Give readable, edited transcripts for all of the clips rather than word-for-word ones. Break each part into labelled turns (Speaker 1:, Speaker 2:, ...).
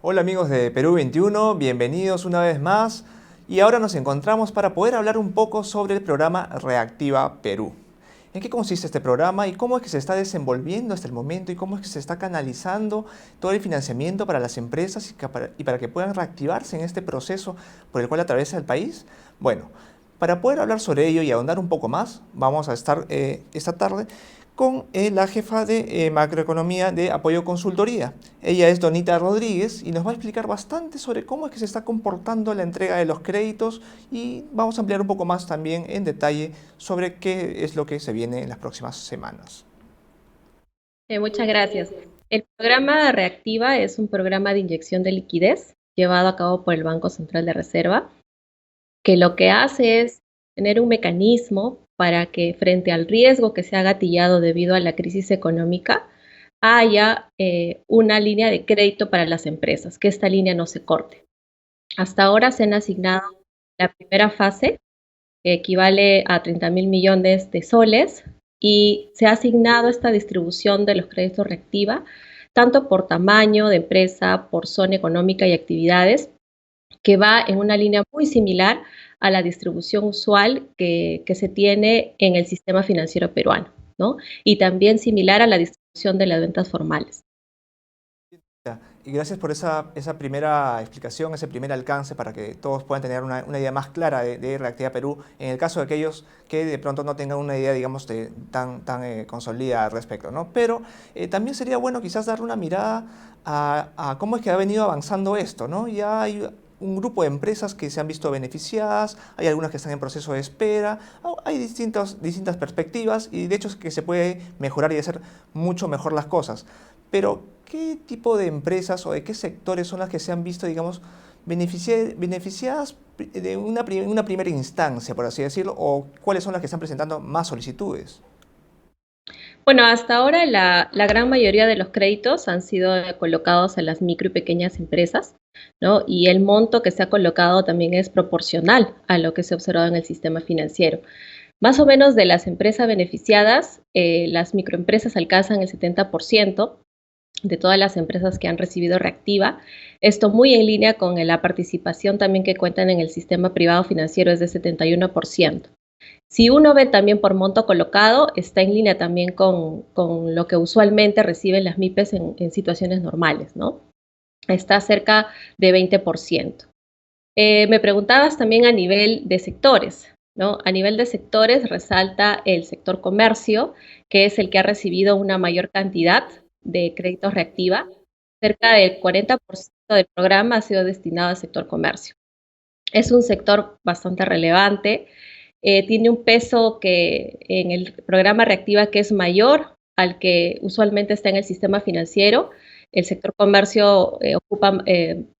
Speaker 1: Hola amigos de Perú 21, bienvenidos una vez más y ahora nos encontramos para poder hablar un poco sobre el programa Reactiva Perú. ¿En qué consiste este programa y cómo es que se está desenvolviendo hasta el momento y cómo es que se está canalizando todo el financiamiento para las empresas y para que puedan reactivarse en este proceso por el cual atraviesa el país? Bueno, para poder hablar sobre ello y ahondar un poco más, vamos a estar esta tarde con la jefa de macroeconomía de Apoyo Consultoría. Ella es Donita Rodríguez y nos va a explicar bastante sobre cómo es que se está comportando la entrega de los créditos y vamos a ampliar un poco más también en detalle sobre qué es lo que se viene en las próximas semanas.
Speaker 2: Muchas gracias. El programa Reactiva es un programa de inyección de liquidez llevado a cabo por el Banco Central de Reserva, que lo que hace es tener un mecanismo para que frente al riesgo que se ha gatillado debido a la crisis económica, haya una línea de crédito para las empresas, que esta línea no se corte. Hasta ahora se han asignado la primera fase, que equivale a 30.000 millones de soles, y se ha asignado esta distribución de los créditos reactiva, tanto por tamaño de empresa, por zona económica y actividades, que va en una línea muy similar a la distribución usual que se tiene en el sistema financiero peruano, ¿no? Y también similar a la distribución de las ventas formales.
Speaker 1: Ya, y gracias por esa primera explicación, ese primer alcance para que todos puedan tener una idea más clara de Reactiva Perú, en el caso de aquellos que de pronto no tengan una idea, digamos, tan consolidada al respecto, ¿no? Pero también sería bueno quizás darle una mirada a cómo es que ha venido avanzando esto, ¿no? Ya hay un grupo de empresas que se han visto beneficiadas, hay algunas que están en proceso de espera, hay distintas perspectivas y de hecho es que se puede mejorar y hacer mucho mejor las cosas. Pero, ¿qué tipo de empresas o de qué sectores son las que se han visto, digamos, beneficiadas de una primera instancia, por así decirlo, o cuáles son las que están presentando más solicitudes?
Speaker 2: Bueno, hasta ahora la gran mayoría de los créditos han sido colocados a las micro y pequeñas empresas, ¿no? Y el monto que se ha colocado también es proporcional a lo que se ha observado en el sistema financiero. Más o menos de las empresas beneficiadas, las microempresas alcanzan el 70% de todas las empresas que han recibido reactiva. Esto muy en línea con la participación también que cuentan en el sistema privado financiero es de 71%. Si uno ve también por monto colocado, está en línea también con lo que usualmente reciben las MIPES en situaciones normales, ¿no? Está cerca de 20%. Me preguntabas también a nivel de sectores, ¿no? A nivel de sectores resalta el sector comercio, que es el que ha recibido una mayor cantidad de créditos reactiva. Cerca del 40% del programa ha sido destinado al sector comercio. Es un sector bastante relevante, tiene un peso que en el programa Reactiva que es mayor al que usualmente está en el sistema financiero. El sector comercio ocupa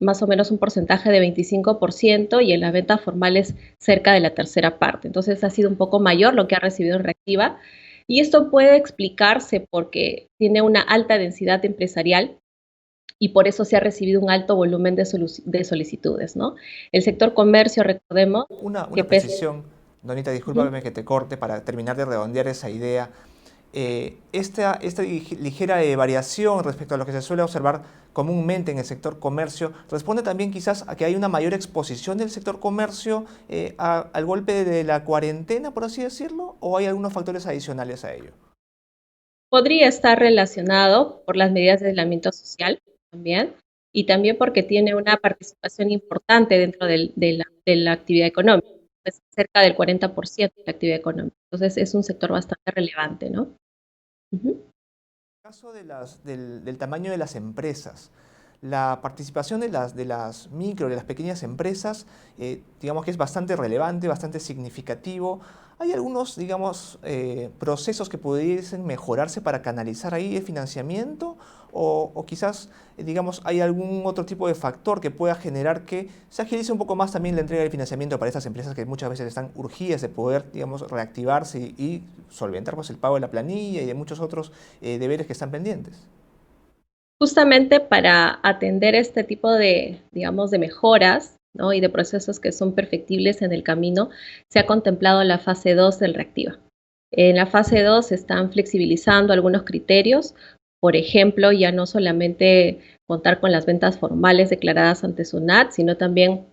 Speaker 2: más o menos un porcentaje de 25% y en las ventas formales cerca de la tercera parte. Entonces ha sido un poco mayor lo que ha recibido en Reactiva y esto puede explicarse porque tiene una alta densidad empresarial y por eso se ha recibido un alto volumen de solicitudes, ¿no? El sector comercio, recordemos que
Speaker 1: Una
Speaker 2: pese...
Speaker 1: precisión, Donita,
Speaker 2: Ujú.
Speaker 1: discúlpame que te corte para terminar de redondear esa idea. Esta ligera variación respecto a lo que se suele observar comúnmente en el sector comercio responde también quizás a que hay una mayor exposición del sector comercio al golpe de la cuarentena, por así decirlo, o hay algunos factores adicionales a ello.
Speaker 2: Podría estar relacionado por las medidas de aislamiento social también, y también porque tiene una participación importante dentro de la actividad económica, es cerca del 40% de la actividad económica. Entonces es un sector bastante relevante, ¿no? Ujú.
Speaker 1: En el caso del tamaño de las empresas, la participación de las micro, de las pequeñas empresas, digamos que es bastante relevante, bastante significativo. ¿Hay algunos, digamos, procesos que pudiesen mejorarse para canalizar ahí el financiamiento? O quizás, digamos, hay algún otro tipo de factor que pueda generar que se agilice un poco más también la entrega del financiamiento para estas empresas que muchas veces están urgidas de poder, digamos, reactivarse y solventar pues, el pago de la planilla y de muchos otros deberes que están pendientes?
Speaker 2: Justamente para atender este tipo de, digamos, de mejoras, ¿no? Y de procesos que son perfectibles en el camino, se ha contemplado la fase 2 del Reactiva. En la fase 2 se están flexibilizando algunos criterios, por ejemplo, ya no solamente contar con las ventas formales declaradas ante SUNAT, sino también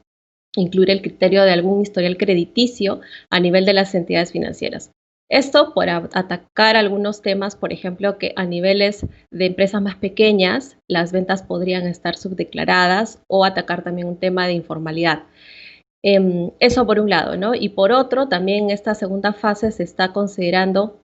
Speaker 2: incluir el criterio de algún historial crediticio a nivel de las entidades financieras. Esto por atacar algunos temas, por ejemplo, que a niveles de empresas más pequeñas las ventas podrían estar subdeclaradas o atacar también un tema de informalidad. Eso por un lado, ¿no? Y por otro, también en esta segunda fase se está considerando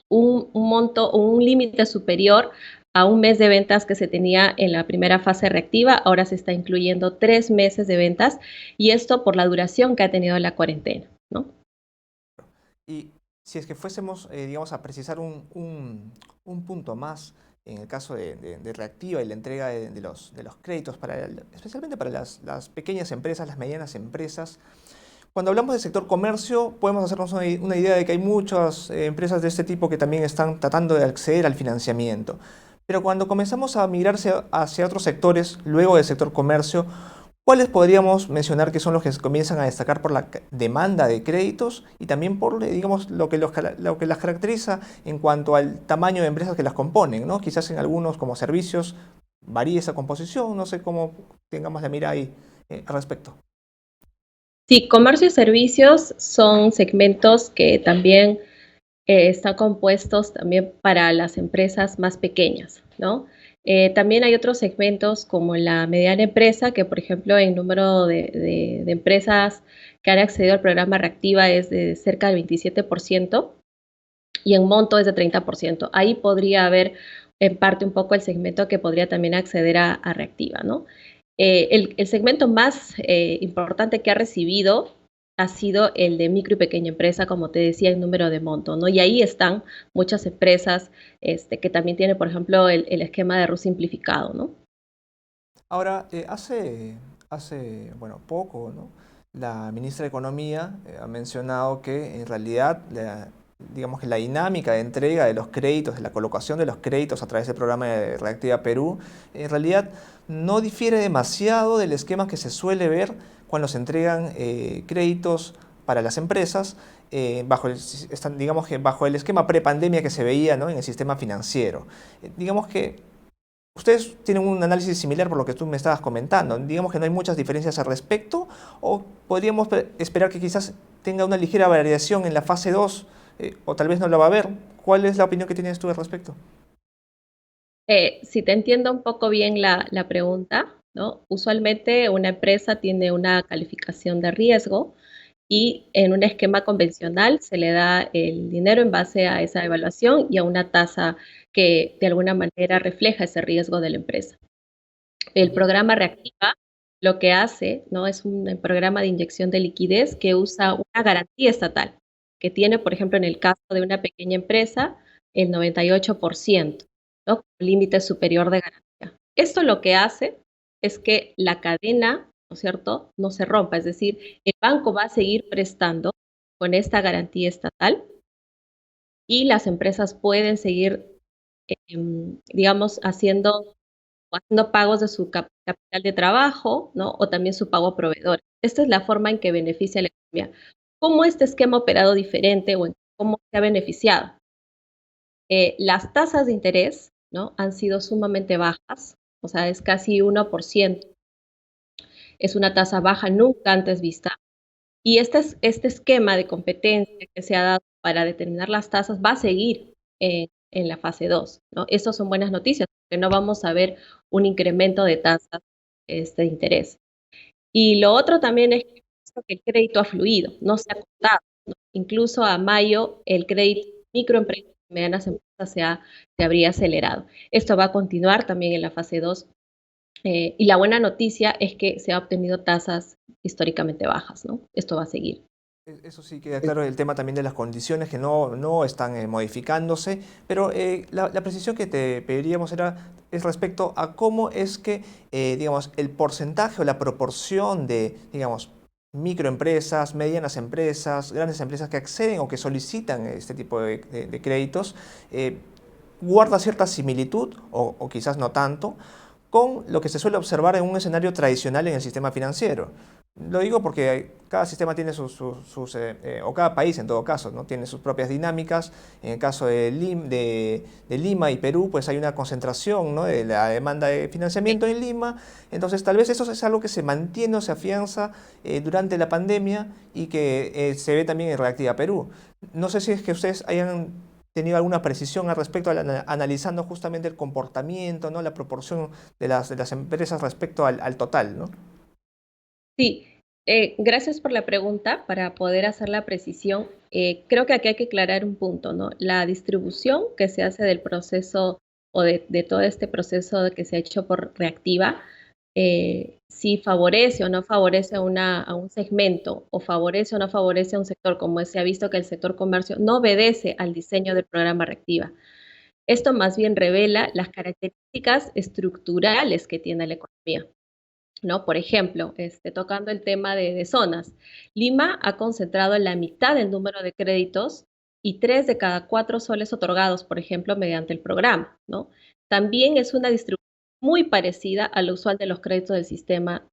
Speaker 2: un monto o un límite superior a un mes de ventas que se tenía en la primera fase reactiva. Ahora se está incluyendo 3 meses de ventas y esto por la duración que ha tenido la cuarentena, ¿no?
Speaker 1: Y si es que fuésemos, digamos, a precisar un punto más en el caso de Reactiva y la entrega de los créditos, especialmente para las pequeñas empresas, las medianas empresas. Cuando hablamos del sector comercio, podemos hacernos una idea de que hay muchas empresas de este tipo que también están tratando de acceder al financiamiento. Pero cuando comenzamos a migrarse hacia otros sectores, luego del sector comercio, ¿cuáles podríamos mencionar que son los que comienzan a destacar por la demanda de créditos y también por, digamos, lo que las caracteriza en cuanto al tamaño de empresas que las componen, ¿no? Quizás en algunos como servicios varíe esa composición, no sé cómo tengamos la mira ahí al respecto.
Speaker 2: Sí, comercio y servicios son segmentos que también están compuestos también para las empresas más pequeñas, ¿no? También hay otros segmentos como la mediana empresa, que por ejemplo en número de empresas que han accedido al programa Reactiva es de cerca del 27% y en monto es de 30%. Ahí podría haber en parte un poco el segmento que podría también acceder a Reactiva, ¿no? El segmento más importante que ha recibido ha sido el de micro y pequeña empresa, como te decía, en número de monto, ¿no? Y ahí están muchas empresas que también tienen, por ejemplo, el esquema de RUS simplificado, ¿no?
Speaker 1: Ahora, bueno, poco, ¿no? La ministra de Economía ha mencionado que en realidad, digamos que la dinámica de entrega de los créditos, de la colocación de los créditos a través del programa de Reactiva Perú, en realidad no difiere demasiado del esquema que se suele ver cuando se entregan créditos para las empresas, digamos que bajo el esquema prepandemia que se veía, ¿no?, en el sistema financiero. Digamos que ustedes tienen un análisis similar por lo que tú me estabas comentando. Digamos que no hay muchas diferencias al respecto, o podríamos esperar que quizás tenga una ligera variación en la fase 2, o tal vez no la va a haber. ¿Cuál es la opinión que tienes tú al respecto?
Speaker 2: Si te entiendo un poco bien la pregunta, ¿no? Usualmente una empresa tiene una calificación de riesgo y en un esquema convencional se le da el dinero en base a esa evaluación y a una tasa que de alguna manera refleja ese riesgo de la empresa. El programa Reactiva lo que hace, ¿no?, es un programa de inyección de liquidez que usa una garantía estatal, que tiene, por ejemplo, en el caso de una pequeña empresa, el 98%, ¿no?, con límite superior de garantía. Esto lo que hace es que la cadena, ¿no es cierto?, no se rompa, es decir, el banco va a seguir prestando con esta garantía estatal y las empresas pueden seguir, digamos, haciendo pagos de su capital de trabajo, ¿no? O también su pago a proveedores. Esta es la forma en que beneficia a la economía. ¿Cómo este esquema ha operado diferente o cómo se ha beneficiado? Las tasas de interés, ¿no?, han sido sumamente bajas, o sea, es casi 1%. Es una tasa baja nunca antes vista. Y este esquema de competencia que se ha dado para determinar las tasas va a seguir en la fase 2, ¿no? Estas son buenas noticias, porque no vamos a ver un incremento de tasas de interés. Y lo otro también es que el crédito ha fluido, no se ha cortado, ¿no? Incluso a mayo el crédito microempresas y medianas empresas se habría acelerado. Esto va a continuar también en la fase 2. Y la buena noticia es que se ha obtenido tasas históricamente bajas, ¿no? Esto va a seguir.
Speaker 1: Eso sí queda claro, el tema también de las condiciones que no están modificándose, pero la precisión que te pediríamos es respecto a cómo es que, digamos, el porcentaje o la proporción de, digamos, microempresas, medianas empresas, grandes empresas que acceden o que solicitan este tipo de créditos, guarda cierta similitud, o quizás no tanto, con lo que se suele observar en un escenario tradicional en el sistema financiero. Lo digo porque cada sistema tiene o cada país en todo caso, ¿no? Tiene sus propias dinámicas. En el caso de Lima y Perú, pues hay una concentración, ¿no? De la demanda de financiamiento en Lima. Entonces, tal vez eso es algo que se mantiene o se afianza durante la pandemia y que se ve también en Reactiva Perú. No sé si es que ustedes hayan tenido alguna precisión al respecto, analizando justamente el comportamiento, ¿no? La proporción de las empresas respecto al total, ¿no?
Speaker 2: Sí, gracias por la pregunta. Para poder hacer la precisión, creo que aquí hay que aclarar un punto, ¿no? La distribución que se hace del proceso o de todo este proceso que se ha hecho por Reactiva, si favorece o no favorece a un segmento o favorece o no favorece a un sector, como se ha visto que el sector comercio no obedece al diseño del programa Reactiva. Esto más bien revela las características estructurales que tiene la economía. ¿No? Por ejemplo, tocando el tema de zonas, Lima ha concentrado la mitad del número de créditos y 3 de cada 4 soles otorgados, por ejemplo, mediante el programa, ¿no? También es una distribución muy parecida a lo usual de los créditos del sistema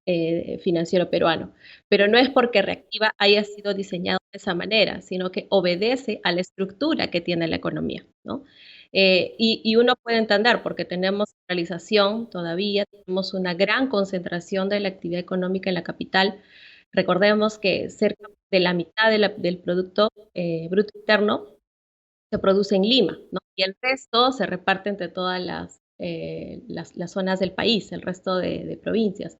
Speaker 2: financiero peruano, pero no es porque Reactiva haya sido diseñado de esa manera, sino que obedece a la estructura que tiene la economía, ¿no? Y uno puede entender, porque tenemos centralización todavía, tenemos una gran concentración de la actividad económica en la capital. Recordemos que cerca de la mitad del Producto Bruto Interno se produce en Lima, ¿no? Y el resto se reparte entre todas las zonas del país, el resto de provincias.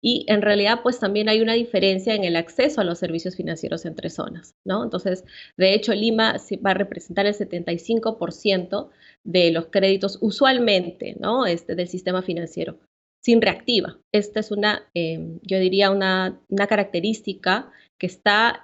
Speaker 2: Y en realidad, pues también hay una diferencia en el acceso a los servicios financieros entre zonas, ¿no? Entonces, de hecho, Lima va a representar el 75% de los créditos usualmente, ¿no? Del sistema financiero, sin Reactiva. Esta es yo diría, una característica que está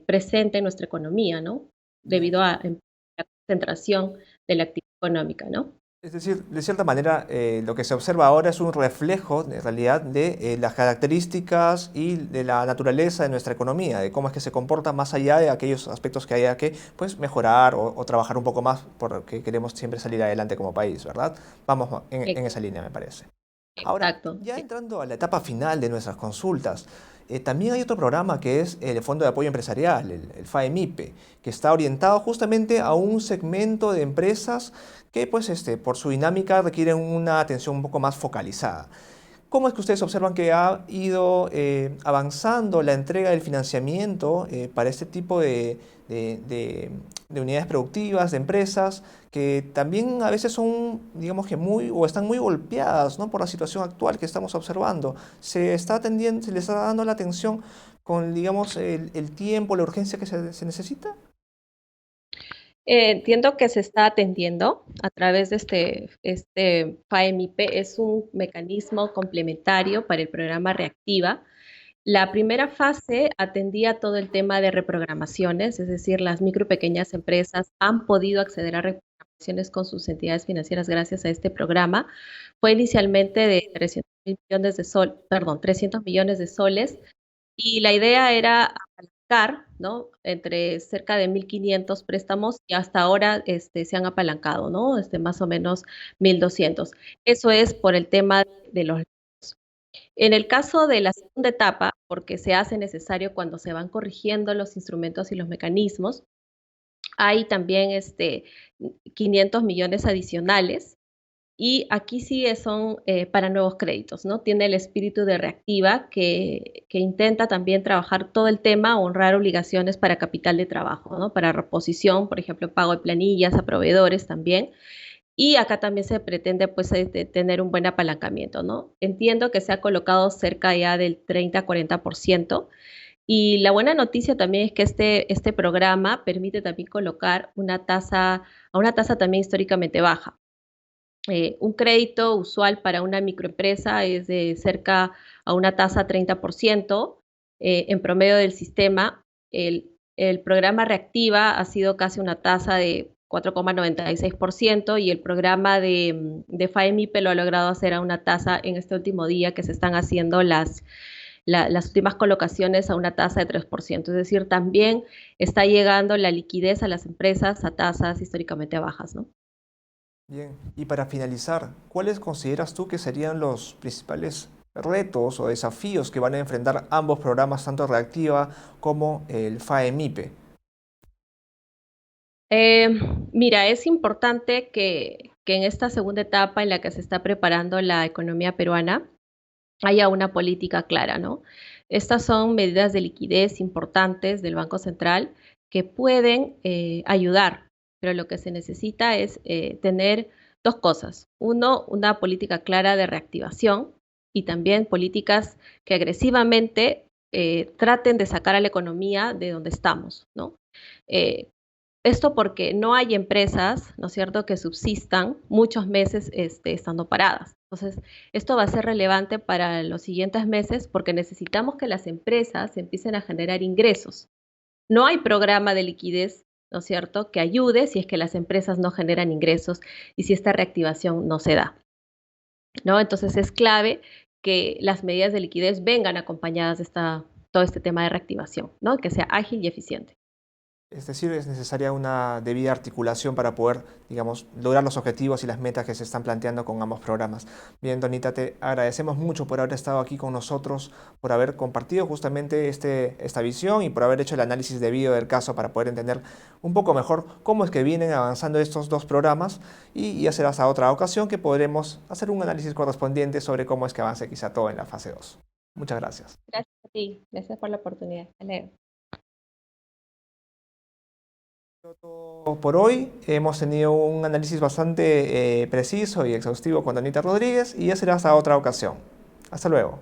Speaker 2: presente en nuestra economía, ¿no?
Speaker 1: Bien.
Speaker 2: Debido a la concentración de la actividad económica, ¿no?
Speaker 1: Es decir, de cierta manera, lo que se observa ahora es un reflejo, en realidad, de las características y de la naturaleza de nuestra economía, de cómo es que se comporta más allá de aquellos aspectos que haya que pues, mejorar o trabajar un poco más porque queremos siempre salir adelante como país, ¿verdad? Vamos en esa línea, me parece. Ahora,
Speaker 2: Exacto,
Speaker 1: ya
Speaker 2: sí.
Speaker 1: entrando a la etapa final de nuestras consultas, también hay otro programa que es el Fondo de Apoyo Empresarial, el FAEMIPE, que está orientado justamente a un segmento de empresas que, pues, por su dinámica requieren una atención un poco más focalizada. ¿Cómo es que ustedes observan que ha ido avanzando la entrega del financiamiento para este tipo de- de- de unidades productivas, de empresas, que también a veces son, digamos que muy, o están muy golpeadas, ¿no? Por la situación actual que estamos observando? ¿Se está atendiendo, se les está dando la atención con, digamos, el tiempo, la urgencia que se necesita?
Speaker 2: Entiendo que se está atendiendo a través de este FAEMIPE, es un mecanismo complementario para el programa Reactiva. La primera fase atendía todo el tema de reprogramaciones, es decir, las micro y pequeñas empresas han podido acceder a reprogramaciones con sus entidades financieras gracias a este programa. Fue inicialmente de 300 millones de soles y la idea era apalancar, ¿no? Entre cerca de 1.500 préstamos y hasta ahora se han apalancado, ¿no? Más o menos 1.200. Eso es por el tema de los... En el caso de la segunda etapa, porque se hace necesario cuando se van corrigiendo los instrumentos y los mecanismos, hay también 500 millones adicionales y aquí sí son para nuevos créditos, ¿no? Tiene el espíritu de Reactiva que intenta también trabajar todo el tema, honrar obligaciones para capital de trabajo, ¿no? Para reposición, por ejemplo, pago de planillas a proveedores también. Y acá también se pretende pues tener un buen apalancamiento, ¿no? Entiendo que se ha colocado cerca ya del 30-40%. Y la buena noticia también es que este programa permite también colocar a una tasa también históricamente baja. Un crédito usual para una microempresa es de cerca a una tasa 30%. En promedio del sistema. El programa Reactiva ha sido casi una tasa de 4,96% y el programa de FAEMIPE lo ha logrado hacer a una tasa en este último día que se están haciendo las últimas colocaciones a una tasa de 3%. Es decir, también está llegando la liquidez a las empresas a tasas históricamente bajas, ¿no?
Speaker 1: Bien, y para finalizar, ¿cuáles consideras tú que serían los principales retos o desafíos que van a enfrentar ambos programas, tanto Reactiva como el FAE-MIPE?
Speaker 2: Eh, Mira, es importante que en esta segunda etapa en la que se está preparando la economía peruana haya una política clara, ¿no? Estas son medidas de liquidez importantes del Banco Central que pueden ayudar, pero lo que se necesita es tener dos cosas. Uno, una política clara de reactivación y también políticas que agresivamente traten de sacar a la economía de donde estamos, ¿no? Eh, Esto porque no hay empresas, ¿no es cierto?, que subsistan muchos meses estando paradas. Entonces, esto va a ser relevante para los siguientes meses porque necesitamos que las empresas empiecen a generar ingresos. No hay programa de liquidez, ¿no es cierto?, que ayude si es que las empresas no generan ingresos y si esta reactivación no se da, ¿no? Entonces, es clave que las medidas de liquidez vengan acompañadas de todo este tema de reactivación, ¿no?, que sea ágil y eficiente.
Speaker 1: Es decir, es necesaria una debida articulación para poder, digamos, lograr los objetivos y las metas que se están planteando con ambos programas. Bien, Donita, te agradecemos mucho por haber estado aquí con nosotros, por haber compartido justamente esta visión y por haber hecho el análisis debido del caso para poder entender un poco mejor cómo es que vienen avanzando estos dos programas y ya será hasta otra ocasión que podremos hacer un análisis correspondiente sobre cómo es que avance quizá todo en la fase 2. Muchas gracias.
Speaker 2: Gracias a ti, gracias por la oportunidad. Hasta luego.
Speaker 1: Todo por hoy hemos tenido un análisis bastante preciso y exhaustivo con Donita Rodríguez y ya será hasta otra ocasión. Hasta luego.